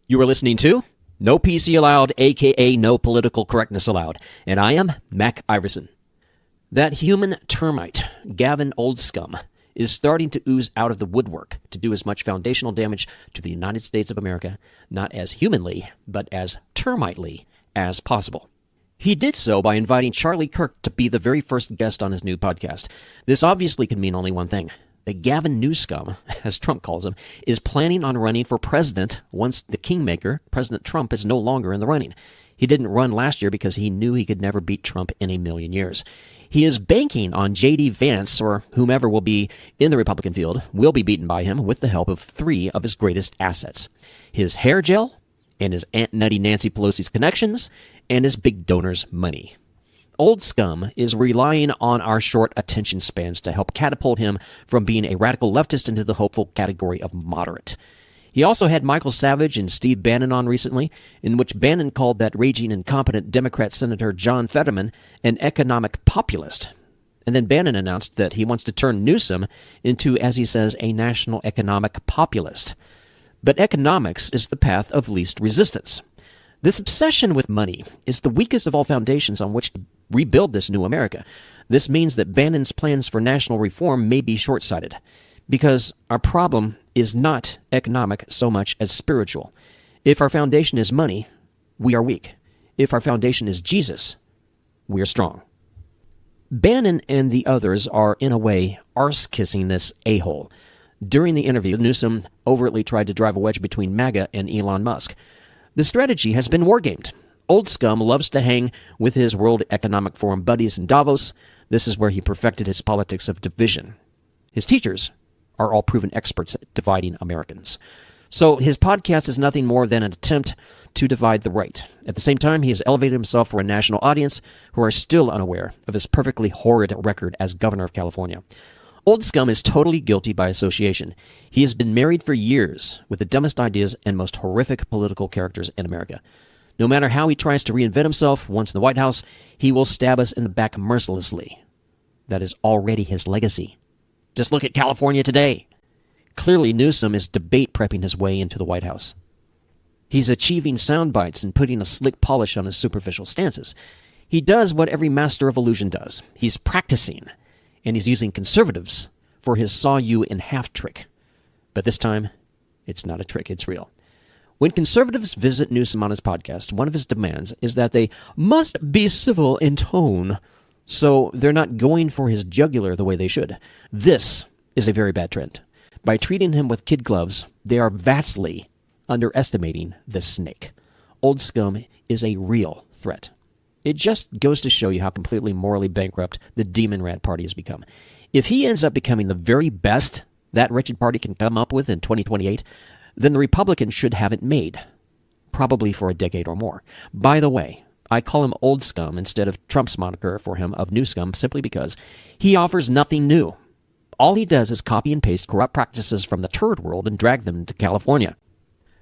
You are listening to No PC Allowed, aka No Political Correctness Allowed, and I am Mac Iverson. That human termite, Gavin Old-scum, is starting to ooze out of the woodwork to do as much foundational damage to the United States of America, not as humanly, but as termitely as possible. He did so by inviting Charlie Kirk to be the very first guest on his new podcast. This obviously can mean only one thing. That Gavin New-scum, as Trump calls him, is planning on running for president once the kingmaker, President Trump, is no longer in the running. He didn't run last year because he knew he could never beat Trump in a million years. He is banking on J.D. Vance, or whomever will be in the Republican field, will be beaten by him with the help of three of his greatest assets: his hair gel, and his Aunt Nutty Nancy Pelosi's connections, and his big donor's money. Old-scum is relying on our short attention spans to help catapult him from being a radical leftist into the hopeful category of moderate. He also had Michael Savage and Steve Bannon on recently, in which Bannon called that raging incompetent Democrat Senator John Fetterman an economic populist. And then Bannon announced that he wants to turn Newsom into, as he says, a national economic populist. But economics is the path of least resistance. This obsession with money is the weakest of all foundations on which to rebuild this new America. This means that Bannon's plans for national reform may be short-sighted, because our problem is not economic so much as spiritual. If our foundation is money, we are weak. If our foundation is Jesus, we are strong. Bannon and the others are, in a way, arse-kissing this a-hole. During the interview, Newsom overtly tried to drive a wedge between MAGA and Elon Musk. The strategy has been wargamed. Old-scum loves to hang with his World Economic Forum buddies in Davos. This is where he perfected his politics of division. His teachers are all proven experts at dividing Americans. So his podcast is nothing more than an attempt to divide the right. At the same time, he has elevated himself for a national audience who are still unaware of his perfectly horrid record as governor of California. Old-scum is totally guilty by association. He has been married for years with the dumbest ideas and most horrific political characters in America. No matter how he tries to reinvent himself once in the White House, he will stab us in the back mercilessly. That is already his legacy. Just look at California today. Clearly, Newsom is debate prepping his way into the White House. He's achieving sound bites and putting a slick polish on his superficial stances. He does what every master of illusion does. He's practicing. And he's using conservatives for his saw-you-in-half trick. But this time, it's not a trick, it's real. When conservatives visit Newsom on his podcast, one of his demands is that they must be civil in tone, so they're not going for his jugular the way they should. This is a very bad trend. By treating him with kid gloves, they are vastly underestimating the snake. Old-scum is a real threat. It just goes to show you how completely morally bankrupt the Demon Rat Party has become. If he ends up becoming the very best that wretched party can come up with in 2028, then the Republicans should have it made, probably for a decade or more. By the way, I call him Old-scum instead of Trump's moniker for him of New-scum simply because he offers nothing new. All he does is copy and paste corrupt practices from the turd world and drag them to California.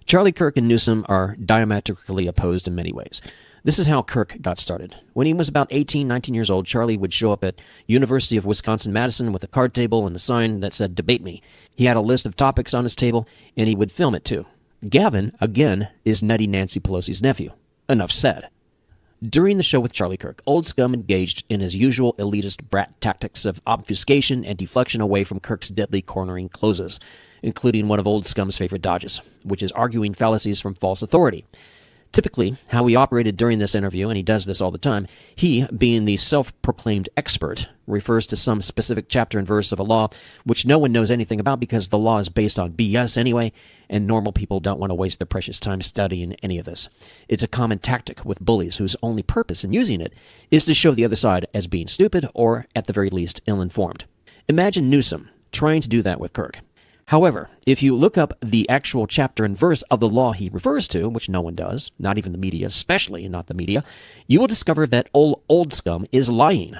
Charlie Kirk and Newsom are diametrically opposed in many ways. This is how Kirk got started. When he was about 18, 19 years old, Charlie would show up at University of Wisconsin-Madison with a card table and a sign that said, "Debate me." He had a list of topics on his table, and he would film it too. Gavin, again, is Nutty Nancy Pelosi's nephew. Enough said. During the show with Charlie Kirk, Old-scum engaged in his usual elitist brat tactics of obfuscation and deflection away from Kirk's deadly cornering closes, including one of Old-scum's favorite dodges, which is arguing fallacies from false authority. Typically, how he operated during this interview, and he does this all the time, he, being the self-proclaimed expert, refers to some specific chapter and verse of a law which no one knows anything about because the law is based on BS anyway, and normal people don't want to waste their precious time studying any of this. It's a common tactic with bullies whose only purpose in using it is to show the other side as being stupid or, at the very least, ill-informed. Imagine Newsom trying to do that with Kirk. However, if you look up the actual chapter and verse of the law he refers to, which no one does, not even the media, especially not the media, you will discover that Old-scum is lying.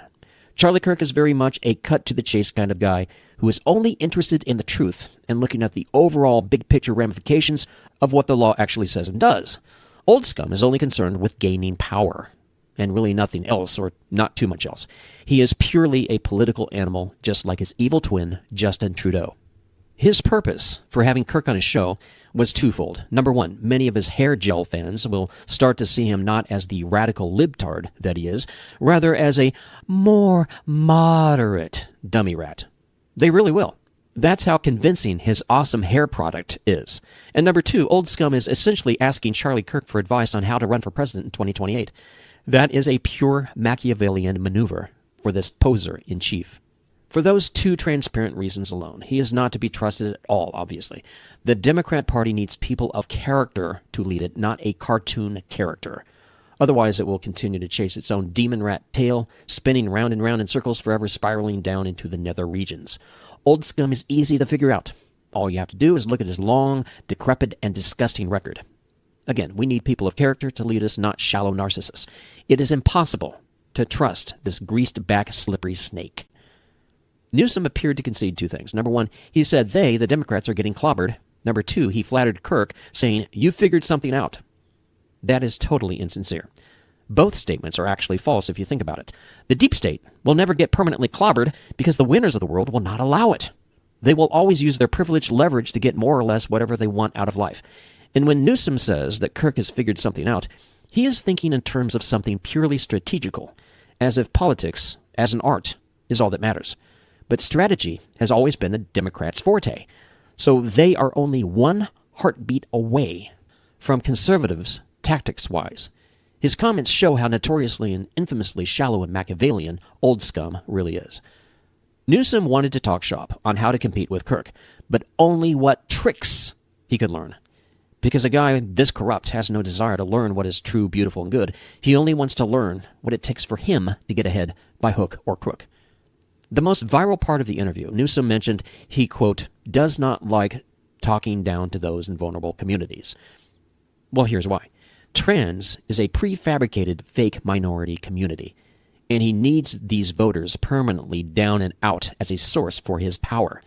Charlie Kirk is very much a cut-to-the-chase kind of guy who is only interested in the truth and looking at the overall big-picture ramifications of what the law actually says and does. Old-scum is only concerned with gaining power, and really nothing else, or not too much else. He is purely a political animal, just like his evil twin, Justin Trudeau. His purpose for having Kirk on his show was twofold. Number one, many of his hair gel fans will start to see him not as the radical libtard that he is, rather as a more moderate dummy rat. They really will. That's how convincing his awesome hair product is. And number two, Old-scum is essentially asking Charlie Kirk for advice on how to run for president in 2028. That is a pure Machiavellian maneuver for this poser-in-chief. For those two transparent reasons alone, he is not to be trusted at all, obviously. The Democrat Party needs people of character to lead it, not a cartoon character. Otherwise, it will continue to chase its own demon rat tail, spinning round and round in circles, forever spiraling down into the nether regions. Old-scum is easy to figure out. All you have to do is look at his long, decrepit, and disgusting record. Again, we need people of character to lead us, not shallow narcissists. It is impossible to trust this greased-back, slippery snake. Newsom appeared to concede two things. Number one, he said the Democrats, are getting clobbered. Number two, he flattered Kirk, saying, "You figured something out." That is totally insincere. Both statements are actually false if you think about it. The deep state will never get permanently clobbered because the winners of the world will not allow it. They will always use their privileged leverage to get more or less whatever they want out of life. And when Newsom says that Kirk has figured something out, he is thinking in terms of something purely strategical, as if politics, as an art, is all that matters. But strategy has always been the Democrats' forte, so they are only one heartbeat away from conservatives tactics-wise. His comments show how notoriously and infamously shallow and Machiavellian Old-scum really is. Newsom wanted to talk shop on how to compete with Kirk, but only what tricks he could learn. Because a guy this corrupt has no desire to learn what is true, beautiful, and good. He only wants to learn what it takes for him to get ahead by hook or crook. The most viral part of the interview, Newsom mentioned he, quote, does not like talking down to those in vulnerable communities. Well, here's why. Trans is a prefabricated fake minority community, and he needs these voters permanently down and out as a source for his power.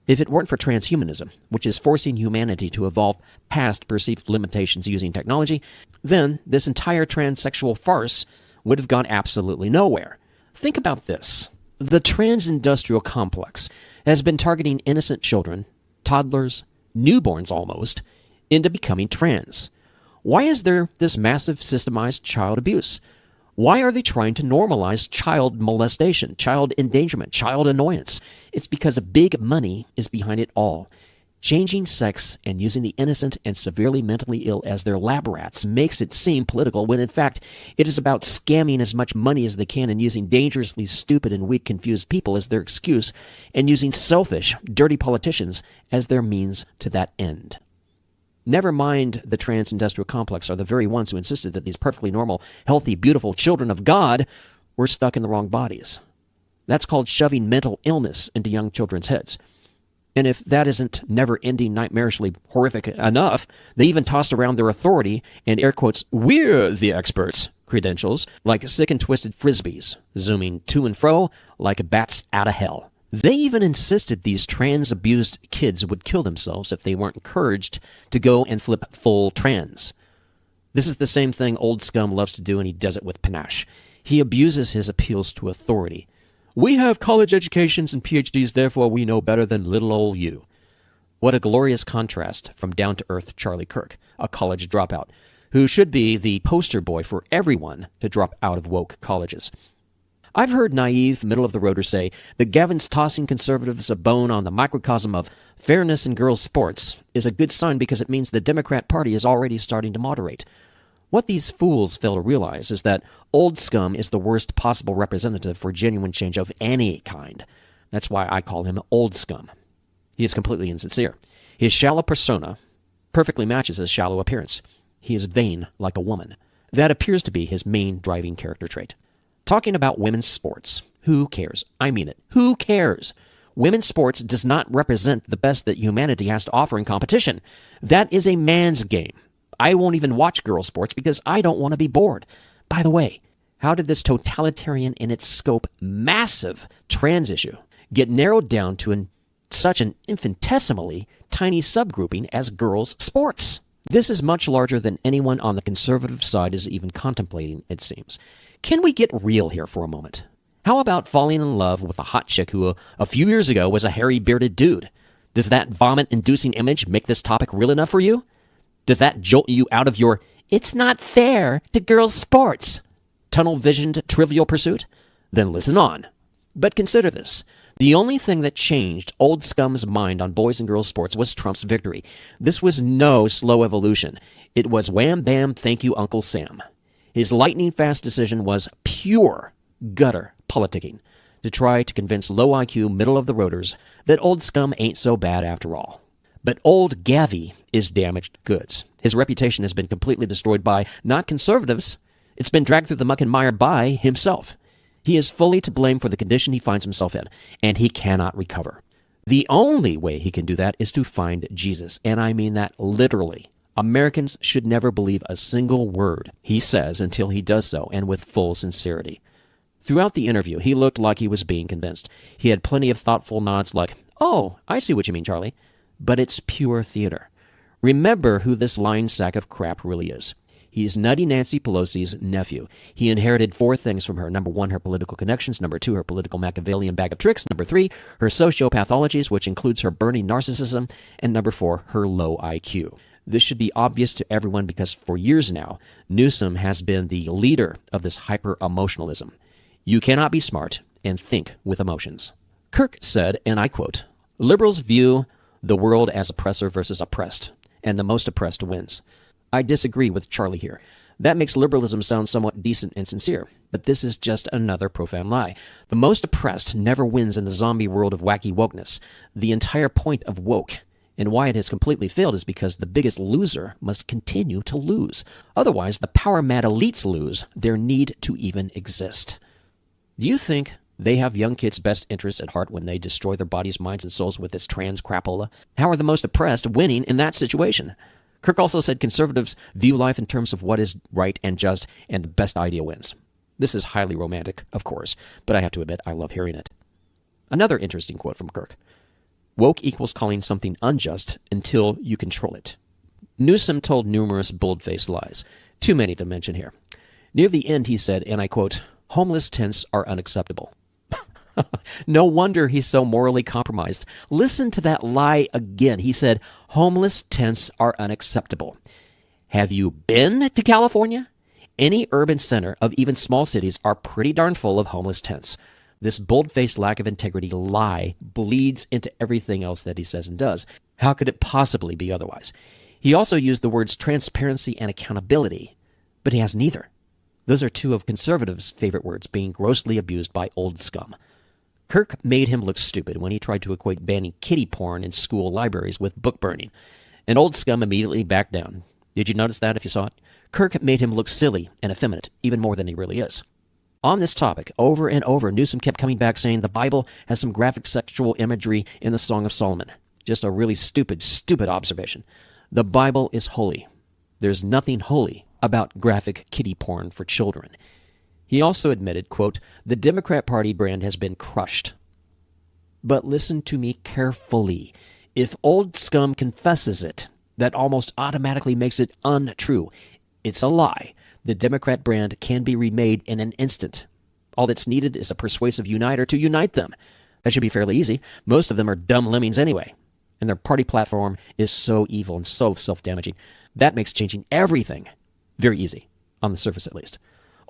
If it weren't for transhumanism, which is forcing humanity to evolve past perceived limitations using technology, then this entire transsexual farce would have gone absolutely nowhere. Think about this. The trans-industrial complex has been targeting innocent children, toddlers, newborns almost, into becoming trans. Why is there this massive systemized child abuse? Why are they trying to normalize child molestation, child endangerment, child annoyance? It's because big money is behind it all. Changing sex and using the innocent and severely mentally ill as their lab rats makes it seem political when in fact it is about scamming as much money as they can and using dangerously stupid and weak confused people as their excuse and using selfish, dirty politicians as their means to that end. Never mind the trans-industrial complex are the very ones who insisted that these perfectly normal, healthy, beautiful children of God were stuck in the wrong bodies. That's called shoving mental illness into young children's heads. And if that isn't never-ending, nightmarishly horrific enough, they even tossed around their authority and, air quotes, "we're the experts" credentials like sick and twisted frisbees, zooming to and fro like bats out of hell. They even insisted these trans-abused kids would kill themselves if they weren't encouraged to go and flip full trans. This is the same thing Old-scum loves to do, and he does it with panache. He abuses his appeals to authority. We have college educations and PhDs, therefore we know better than little old you. What a glorious contrast from down-to-earth Charlie Kirk, a college dropout, who should be the poster boy for everyone to drop out of woke colleges. I've heard naive, middle-of-the-roaders say that Gavin's tossing conservatives a bone on the microcosm of fairness in girls' sports is a good sign because it means the Democrat Party is already starting to moderate. What these fools fail to realize is that Old-scum is the worst possible representative for genuine change of any kind. That's why I call him Old-scum. He is completely insincere. His shallow persona perfectly matches his shallow appearance. He is vain like a woman. That appears to be his main driving character trait. Talking about women's sports. Who cares? I mean it. Who cares? Women's sports does not represent the best that humanity has to offer in competition. That is a man's game. I won't even watch girls' sports because I don't want to be bored. By the way, how did this totalitarian in its scope massive trans issue get narrowed down to such an infinitesimally tiny subgrouping as girls' sports? This is much larger than anyone on the conservative side is even contemplating, it seems. Can we get real here for a moment? How about falling in love with a hot chick who a few years ago was a hairy, bearded dude? Does that vomit-inducing image make this topic real enough for you? Does that jolt you out of your "it's not fair to girls' sports" tunnel-visioned trivial pursuit? Then listen on. But consider this. The only thing that changed Old-scum's mind on boys and girls sports was Trump's victory. This was no slow evolution. It was wham bam, thank you, Uncle Sam. His lightning-fast decision was pure gutter politicking to try to convince low IQ, middle-of-the-roaders that Old-scum ain't so bad after all. But old Gavin is damaged goods. His reputation has been completely destroyed by not conservatives. It's been dragged through the muck and mire by himself. He is fully to blame for the condition he finds himself in, and he cannot recover. The only way he can do that is to find Jesus, and I mean that literally. Americans should never believe a single word he says until he does so, and with full sincerity. Throughout the interview, he looked like he was being convinced. He had plenty of thoughtful nods like, "Oh, I see what you mean, Charlie." But it's pure theater. Remember who this lying sack of crap really is. He's Nutty Nancy Pelosi's nephew. He inherited 4 things from her. Number 1, her political connections. Number 2, her political Machiavellian bag of tricks. Number 3, her sociopathologies, which includes her burning narcissism. And number 4, her low IQ. This should be obvious to everyone because for years now, Newsom has been the leader of this hyper-emotionalism. You cannot be smart and think with emotions. Kirk said, and I quote, "Liberals view the world as oppressor versus oppressed, and the most oppressed wins." I disagree with Charlie here. That makes liberalism sound somewhat decent and sincere, but this is just another profound lie. The most oppressed never wins in the zombie world of wacky wokeness. The entire point of woke and why it has completely failed is because the biggest loser must continue to lose. Otherwise, the power-mad elites lose their need to even exist. Do you think they have young kids' best interests at heart when they destroy their bodies, minds, and souls with this trans crapola? How are the most oppressed winning in that situation? Kirk also said conservatives view life in terms of what is right and just, and the best idea wins. This is highly romantic, of course, but I have to admit I love hearing it. Another interesting quote from Kirk. Woke equals calling something unjust until you control it. Newsom told numerous bold-faced lies, too many to mention here. Near the end he said, and I quote, "Homeless tents are unacceptable." No wonder he's so morally compromised. Listen to that lie again. He said, homeless tents are unacceptable. Have you been to California? Any urban center of even small cities are pretty darn full of homeless tents. This bold-faced lack of integrity lie bleeds into everything else that he says and does. How could it possibly be otherwise? He also used the words transparency and accountability, but he has neither. Those are 2 of conservatives' favorite words being grossly abused by Old-scum. Kirk made him look stupid when he tried to equate banning kiddie porn in school libraries with book burning, and Old-scum immediately backed down. Did you notice that if you saw it? Kirk made him look silly and effeminate, even more than he really is. On this topic, over and over, Newsom kept coming back saying the Bible has some graphic sexual imagery in the Song of Solomon. Just a really stupid observation. The Bible is holy. There's nothing holy about graphic kiddie porn for children. He also admitted, quote, the Democrat Party brand has been crushed. But listen to me carefully. If Old-scum confesses it, that almost automatically makes it untrue. It's a lie. The Democrat brand can be remade in an instant. All that's needed is a persuasive uniter to unite them. That should be fairly easy. Most of them are dumb lemmings anyway. And their party platform is so evil and so self-damaging. That makes changing everything very easy, on the surface at least.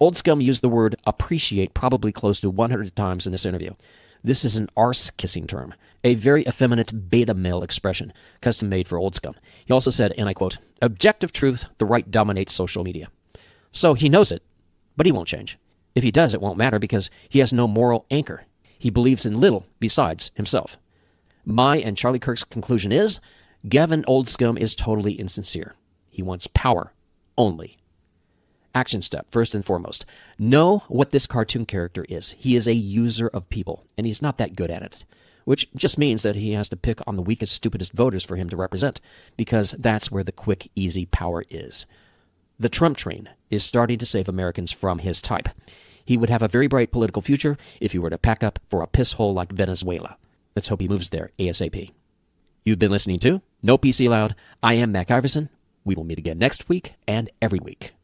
Old-scum used the word appreciate probably close to 100 times in this interview. This is an arse-kissing term, a very effeminate beta male expression, custom-made for Old-scum. He also said, and I quote, objective truth, the right dominates social media. So he knows it, but he won't change. If he does, it won't matter because he has no moral anchor. He believes in little besides himself. My and Charlie Kirk's conclusion is, Gavin Old-scum is totally insincere. He wants power only. Action step, first and foremost. Know what this cartoon character is. He is a user of people, and he's not that good at it, which just means that he has to pick on the weakest, stupidest voters for him to represent, because that's where the quick, easy power is. The Trump train is starting to save Americans from his type. He would have a very bright political future if he were to pack up for a piss hole like Venezuela. Let's hope he moves there ASAP. You've been listening to No PC Allowed. I am Mac Iverson. We will meet again next week and every week.